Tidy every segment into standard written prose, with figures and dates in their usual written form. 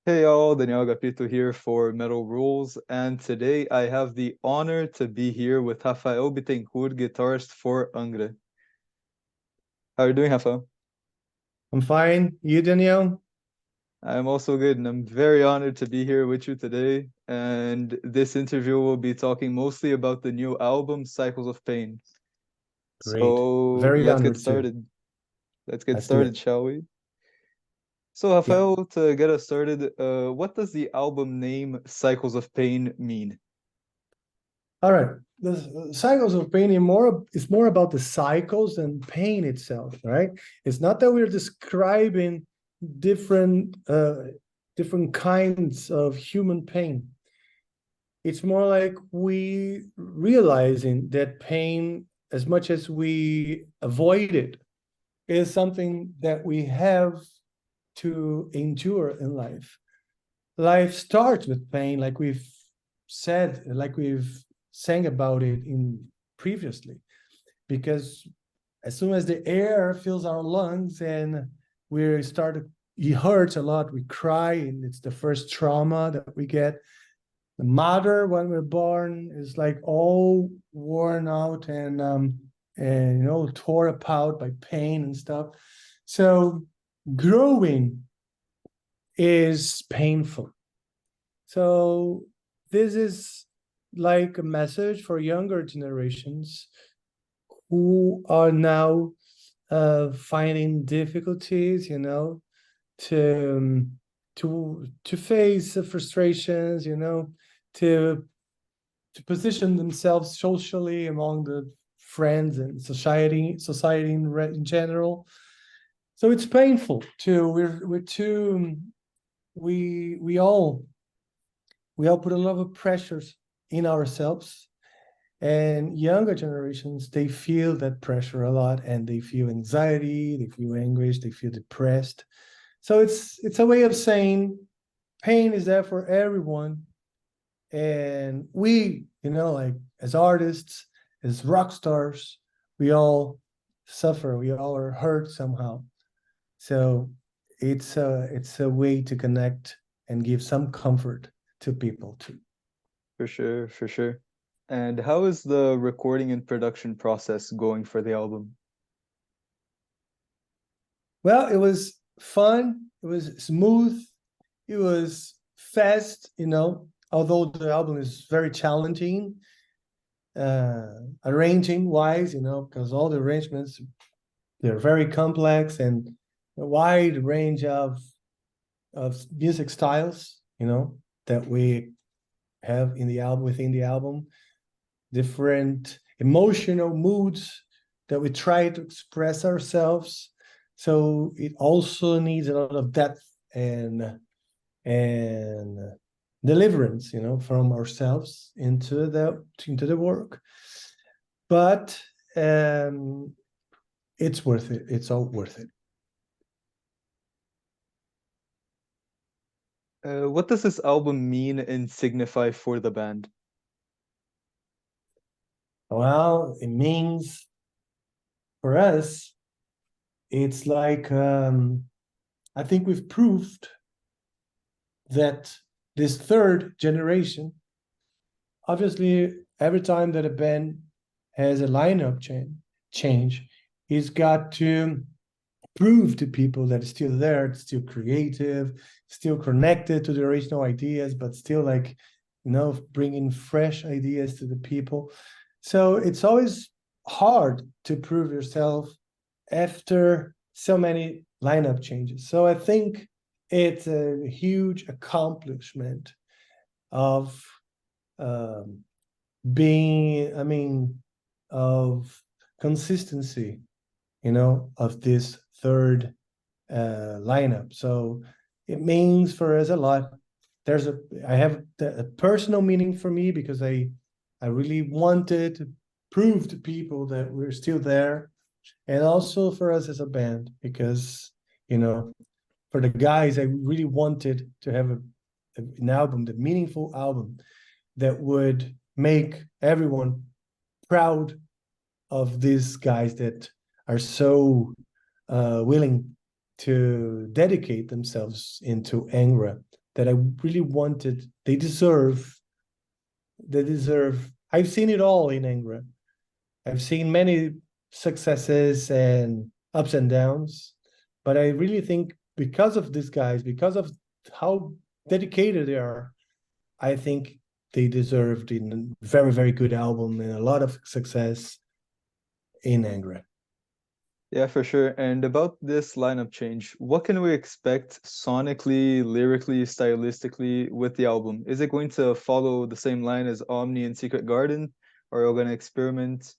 Hey y'all, Daniel Agapito here for Metal Rules, and today I have the honor to be here with Rafael Bittencourt, guitarist for Angra. How are you doing, Rafael? I'm fine. You, Danielle? I'm also good, and I'm very honored to be here with you today. And this interview will be talking mostly about the new album, Cycles of Pain. Great. So Very let's get honored too. started. Let's get Let's do started, it. shall we? So, Yeah. Rafael, to get us started, what does the album name Cycles of Pain mean? All right. The cycles of pain is more about the cycles than pain itself, right? It's not that we're describing different different kinds of human pain. It's more like we realizing that pain, as much as we avoid it, is something that we have to endure in life. Life starts with pain, like we've said, like we've sang about it in previously, because as soon as the air fills our lungs and we start, it hurts a lot, we cry, and it's the first trauma that we get. The mother, when we're born, is like all worn out and tore apart by pain and stuff. So growing is painful. So this is like a message for younger generations who are now finding difficulties, to to face the frustrations, to to position themselves socially among the friends and society in general. So it's painful too. We're too we all put a lot of pressures in ourselves, and younger generations, they feel that pressure a lot, and they feel anxiety, they feel anguish, they feel depressed. So it's a way of saying pain is there for everyone, and we, like, as artists, as rock stars, we all suffer, we all are hurt somehow. So it's a way to connect and give some comfort to people too. For sure, for sure. And how is the recording and production process going for the album? Well, it was fun, it was smooth, it was fast, although the album is very challenging, arranging wise, because all the arrangements, they're very complex, and a wide range of music styles, that we have in the album, within the album, different emotional moods that we try to express ourselves. So it also needs a lot of depth and deliverance, from ourselves into the work. But it's worth it. It's all worth it. What does this album mean and signify for the band? Well, it means for us, it's like, I think we've proved that this third generation, obviously, every time that a band has a lineup change, he's got to prove to people that it's still there, it's still creative, still connected to the original ideas, but still, like, bringing fresh ideas to the people. So it's always hard to prove yourself after so many lineup changes. So I think it's a huge accomplishment of, um, I mean, of consistency, of this third lineup. So it means for us a lot. I have a personal meaning for me, because I really wanted to prove to people that we're still there, and also for us as a band, because, for the guys, I really wanted to have an album, the meaningful album that would make everyone proud of these guys that are so willing to dedicate themselves into Angra. that I really wanted. They deserve. I've seen it all in Angra. I've seen many successes and ups and downs, but I really think because of these guys, because of how dedicated they are, I think they deserved a very, very good album and a lot of success in Angra. Yeah, for sure. And about this lineup change, what can we expect sonically, lyrically, stylistically with the album? Is it going to follow the same line as Omni and Secret Garden, or are we going to experiment?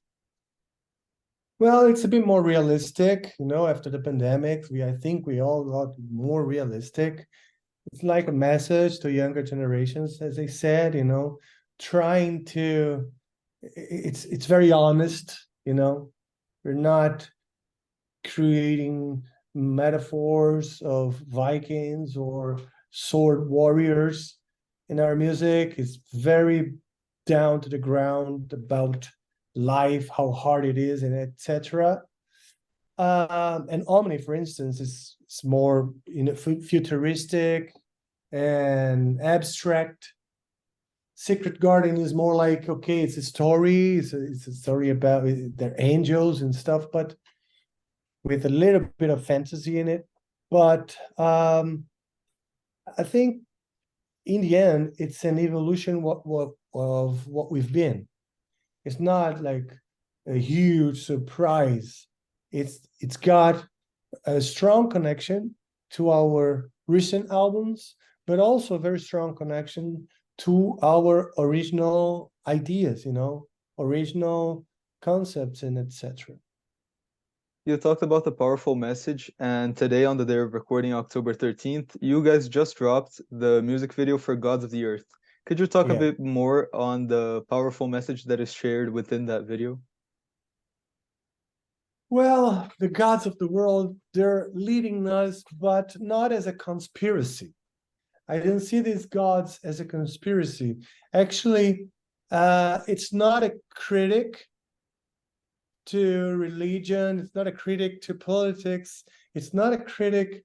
Well, it's a bit more realistic, after the pandemic. I think we all got more realistic. It's like a message to younger generations, as they said, trying to it's very honest. We're not creating metaphors of Vikings or sword warriors in our music. It's very down to the ground about life, how hard it is, and etc. And Omni, for instance, is more futuristic and abstract. Secret Garden is more like, okay, it's a story. It's a story about they're angels and stuff, but with a little bit of fantasy in it. But I think in the end, it's an evolution of what we've been. It's not like a huge surprise. It's got a strong connection to our recent albums, but also a very strong connection to our original ideas, original concepts and etc. You talked about the powerful message, and today, on the day of recording, October 13th, you guys just dropped the music video for Gods of the Earth. Could you talk a Yeah. bit more on the powerful message that is shared within that video? Well, the gods of the world, they're leading us, but not as a conspiracy. I didn't see these gods as a conspiracy. Actually, it's not a critic to religion. It's not a critic to politics. It's not a critic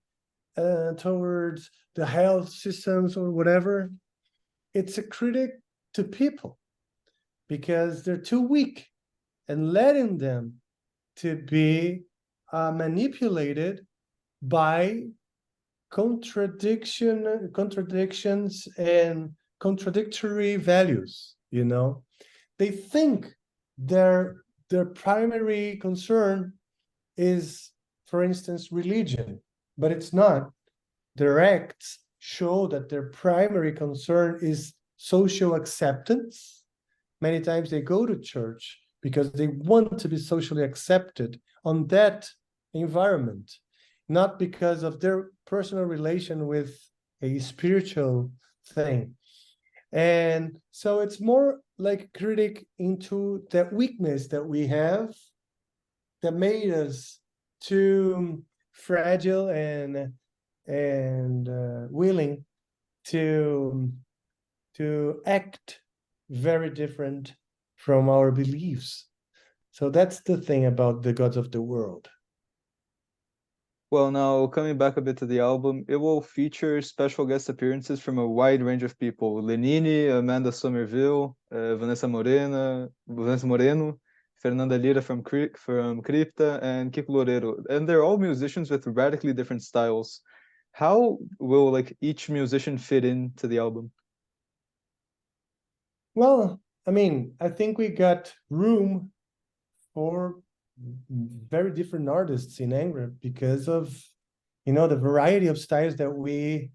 towards the health systems or whatever. It's a critic to people because they're too weak, and letting them to be manipulated by contradictions and contradictory values. They think their primary concern is, for instance, religion, but it's not. Their acts show that their primary concern is social acceptance. Many times they go to church because they want to be socially accepted on that environment, not because of their personal relation with a spiritual thing. And so it's more like a critic into that weakness that we have that made us too fragile and willing to act very different from our beliefs. So that's the thing about the gods of the world. Well, now coming back a bit to the album, it will feature special guest appearances from a wide range of people: Lenine, Amanda Somerville, Vanessa Moreno, Fernanda Lira from Crypta, and Kiko Loureiro. And they're all musicians with radically different styles. How will like each musician fit into the album? Well, I think we got room for very different artists in Angra because of the variety of styles that we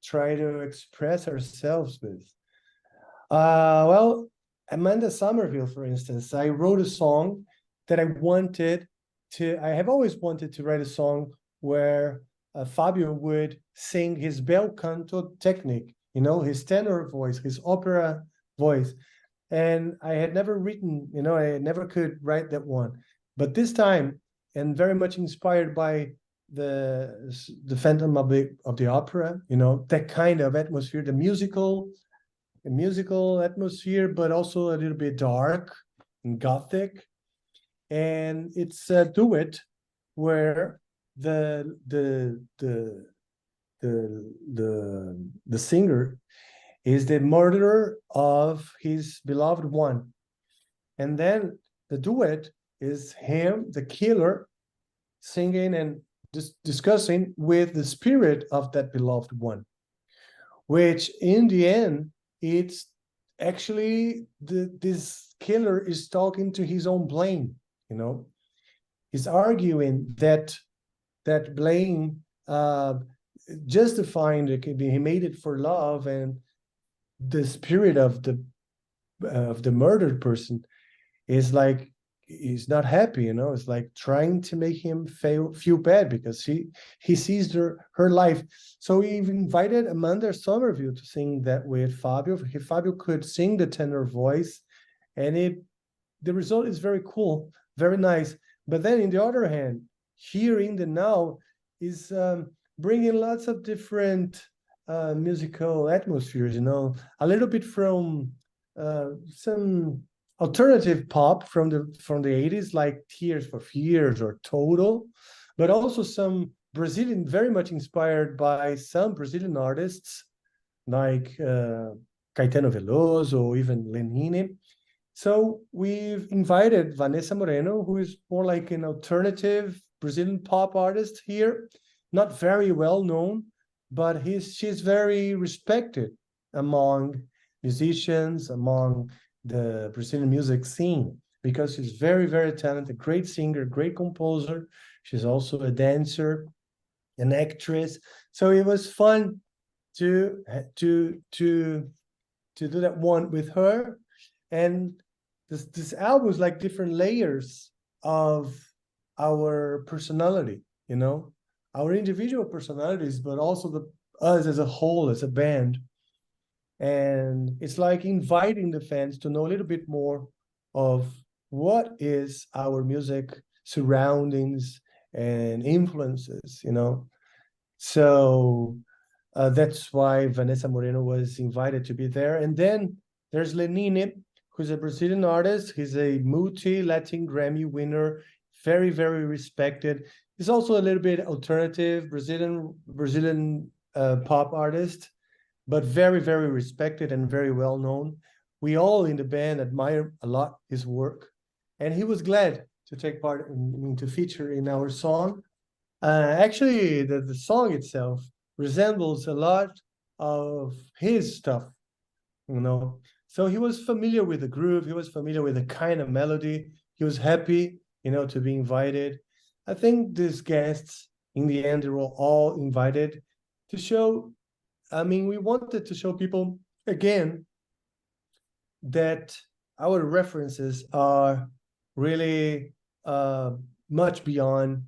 try to express ourselves with. Well, Amanda Somerville, for instance, I wrote a song that I have always wanted to write a song where Fabio would sing his bel canto technique, his tenor voice, his opera voice. And I had never written, I never could write that one. But this time, and very much inspired by the Phantom of the Opera, that kind of atmosphere, the musical atmosphere, but also a little bit dark and gothic. And it's a duet where the the singer is the murderer of his beloved one. And then the duet is him, the killer, singing and discussing with the spirit of that beloved one, which in the end, it's actually this killer is talking to his own blame, you know. He's arguing that blame justifying that he made it for love, and the spirit of the murdered person is like he's not happy, you know. It's like trying to make him feel bad because he sees her life. So we invited Amanda Somerville to sing that with Fabio. Fabio could sing the tenor voice, and the result is very cool, very nice. But then in the other hand, here in the now is bringing lots of different musical atmospheres, you know, a little bit from some alternative pop from the 80s, like Tears for Fears or Total, but also some Brazilian, very much inspired by some Brazilian artists like Caetano Veloso or even Lenine. So we've invited Vanessa Moreno, who is more like an alternative Brazilian pop artist here, not very well known, but she's very respected among musicians, among the Brazilian music scene, because she's very, very talented, great singer, great composer. She's also a dancer, an actress. So it was fun to do that one with her. And this album is like different layers of our personality, you know, our individual personalities, but also us as a whole, as a band. And it's like inviting the fans to know a little bit more of what is our music surroundings and influences, you know. So that's why Vanessa Moreno was invited to be there. And then there's Lenine, who's a Brazilian artist. He's a multi-Latin Grammy winner, very, very respected. He's also a little bit alternative Brazilian pop artist, but very, very respected and very well known. We all in the band admire a lot his work, and he was glad to take part to feature in our song. Actually, the song itself resembles a lot of his stuff, you know. So he was familiar with the groove, he was familiar with the kind of melody, he was happy, you know, to be invited. I think these guests, in the end, they were all invited to show, I mean, we wanted to show people again that our references are really much beyond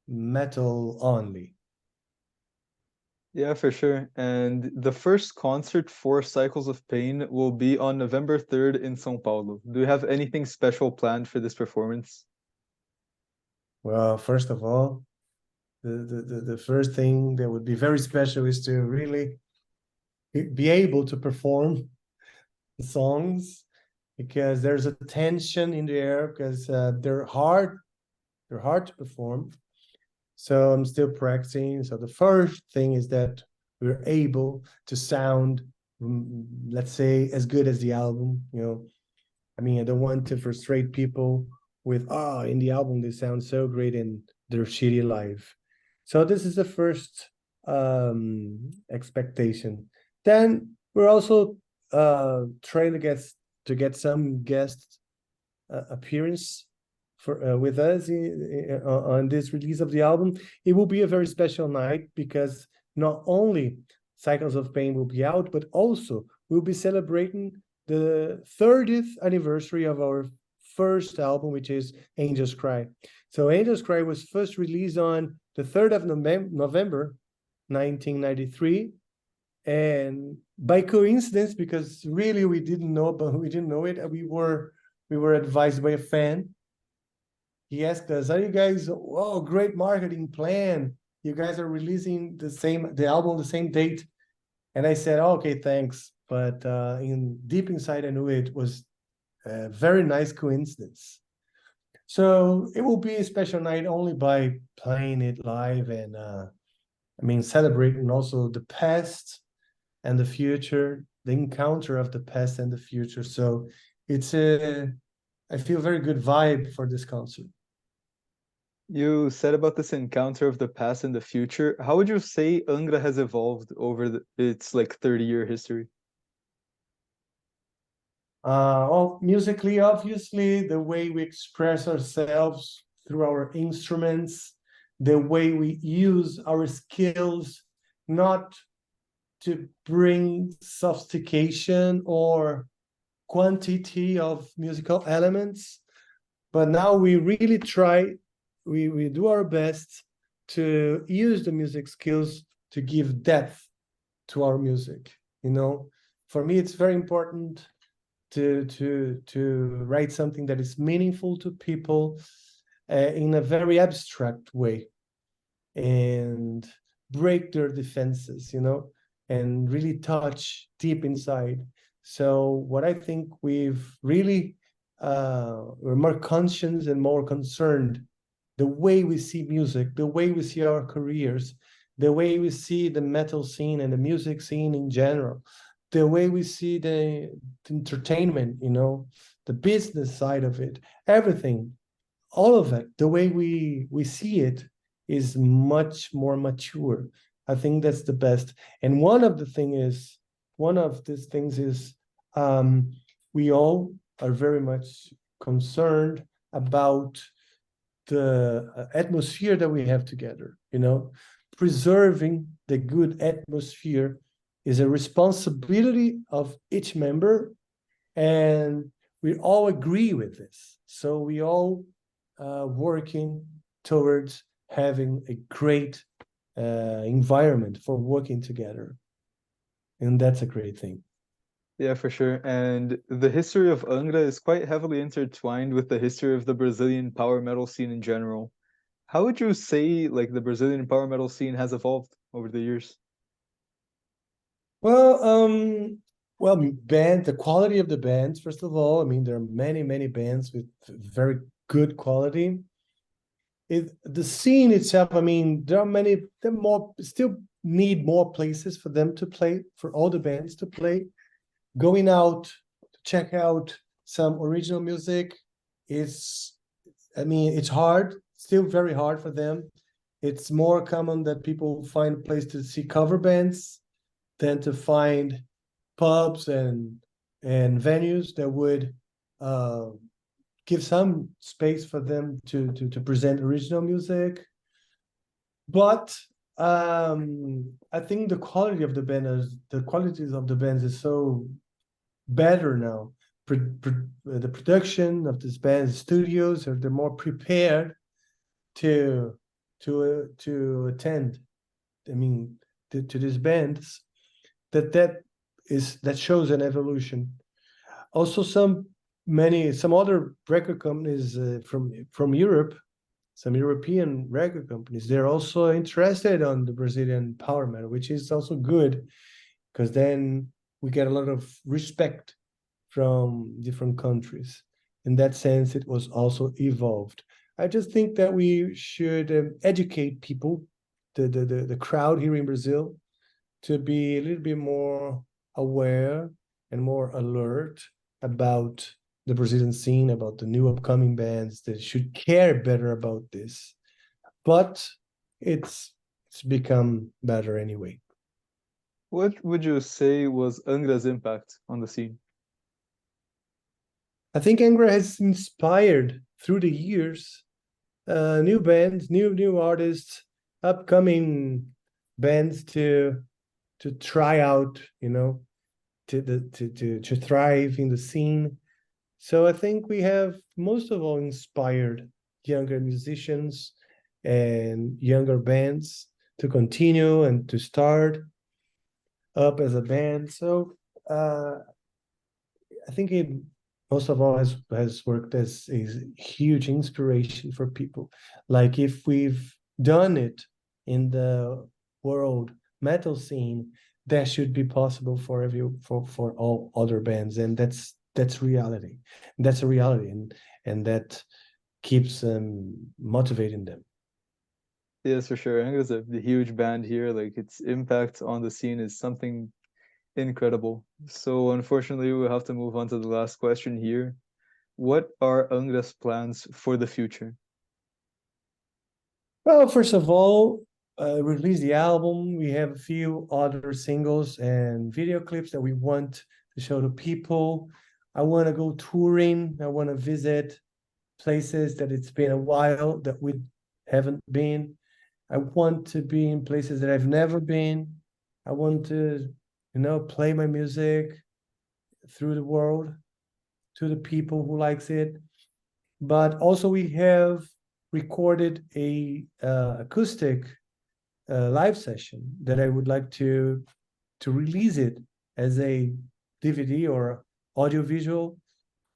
metal only. Yeah, for sure. And the first concert for Cycles of Pain will be on November 3rd in São Paulo. Do you have anything special planned for this performance? Well, first of all, the first thing that would be very special is to really be able to perform the songs, because there's a tension in the air, because they're hard to perform. So I'm still practicing. So the first thing is that we're able to sound, let's say, as good as the album, you know. I mean, I don't want to frustrate people with, oh, in the album they sound so great in their shitty live. So this is the first expectation. Then we're also trying to get some guest appearance for with us on this release of the album. It will be a very special night because not only Cycles of Pain will be out, but also we'll be celebrating the 30th anniversary of our first album, which is Angels Cry. So Angels Cry was first released on the 3rd of November 1993. And by coincidence, because really we didn't know, but we didn't know it, we were advised by a fan. He asked us, "Are you guys? Oh, great marketing plan! You guys are releasing the album the same date." And I said, oh, "Okay, thanks." But deep inside, I knew it was a very nice coincidence. So it will be a special night only by playing it live and I mean, celebrating also the past and the future, the encounter of the past and the future. So it's a, I feel very good vibe for this concert. You said about this encounter of the past and the future. How would you say Angra has evolved over its like 30-year history? Well, musically, obviously, the way we express ourselves through our instruments, the way we use our skills, not to bring sophistication or quantity of musical elements, but now we really try, we do our best to use the music skills to give depth to our music. You know, for me, it's very important to write something that is meaningful to people in a very abstract way and break their defenses, you know, and really touch deep inside. So what I think we've really we're more conscious and more concerned the way we see music, the way we see our careers, the way we see the metal scene and the music scene in general, the way we see the entertainment, you know, the business side of it, everything, all of it, the way we see it is much more mature. I think that's the best. And one of these things is we all are very much concerned about the atmosphere that we have together, you know, preserving the good atmosphere is a responsibility of each member, and we all agree with this. So we all working towards having a great environment for working together, and that's a great thing. Yeah, for sure. And the history of Angra is quite heavily intertwined with the history of the Brazilian power metal scene in general. How would you say like the Brazilian power metal scene has evolved over the years? Well, the quality of the bands, first of all, I mean, there are many bands with very good quality. The scene itself, I mean, there are more, still need more places for them to play, for all the bands to play. Going out to check out some original music is, I mean, it's hard, still very hard for them. It's more common that people find a place to see cover bands than to find pubs and venues that would uh, give some space for them to present original music. But I think the qualities of the bands is so better now. The production of these bands, studios, are they're more prepared to to attend. I mean, to these bands that shows an evolution. Also, some other record companies from Europe, some European record companies, they're also interested on the Brazilian power metal, which is also good because then we get a lot of respect from different countries. In that sense, it was also evolved. I just think that we should educate people, the crowd here in Brazil, to be a little bit more aware and more alert about the Brazilian scene, about the new upcoming bands that should care better about this. But it's become better anyway. What would you say was Angra's impact on the scene? I think Angra has inspired through the years new bands, new artists, upcoming bands to try out, you know, to thrive in the scene. So I think we have most of all inspired younger musicians and younger bands to continue and to start up as a band. So I think it most of all has worked as a huge inspiration for people. Like if we've done it in the world metal scene, that should be possible for for all other bands, and that's reality. That's a reality, and that keeps motivating them. Yes, for sure. Angra's a huge band here. Like its impact on the scene is something incredible. So unfortunately, we'll have to move on to the last question here. What are Angra's plans for the future? Well, first of all, release the album. We have a few other singles and video clips that we want to show to people. I want to go touring. I want to visit places that it's been a while that we haven't been. I want to be in places that I've never been. I want to, play my music through the world to the people who likes it. But also we have recorded a acoustic live session that I would like to release it as a DVD or audiovisual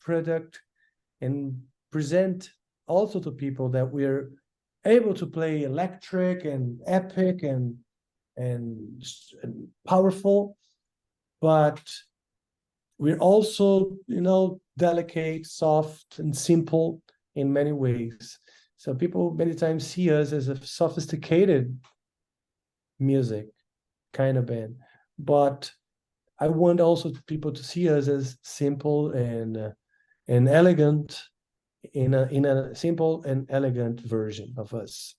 product and present also to people that we're able to play electric and epic and powerful, but we're also, delicate, soft, and simple in many ways. So people many times see us as a sophisticated music kind of band, but I want also people to see us as simple and elegant in a simple and elegant version of us.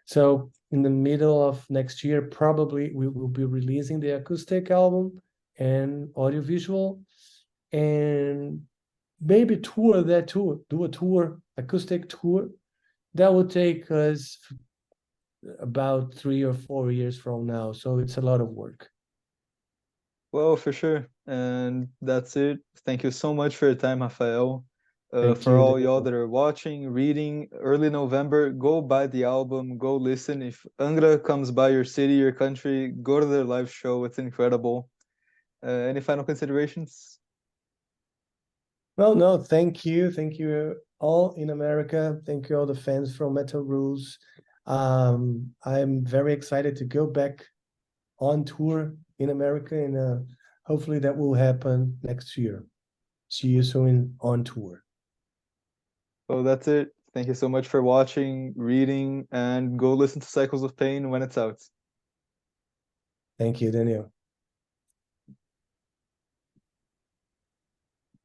So in the middle of next year, probably we will be releasing the acoustic album and audiovisual, and maybe do a tour, acoustic tour. That will take us about 3 or 4 years from now. So it's a lot of work. Well, for sure. And that's it. Thank you so much for your time, Rafael. Thank For you, all y'all Daniel. that are watching, reading, early November, go buy the album, go listen. If Angra comes by your city, your country, go to their live show. It's incredible. Any final considerations? Well, no, thank you. Thank you all in America. Thank you all the fans from Metal Rules. I'm very excited to go back on tour in America, and hopefully that will happen next year. See you soon on tour. So that's it. Thank you so much for watching, reading, and go listen to Cycles of Pain when it's out. Thank you, Daniel.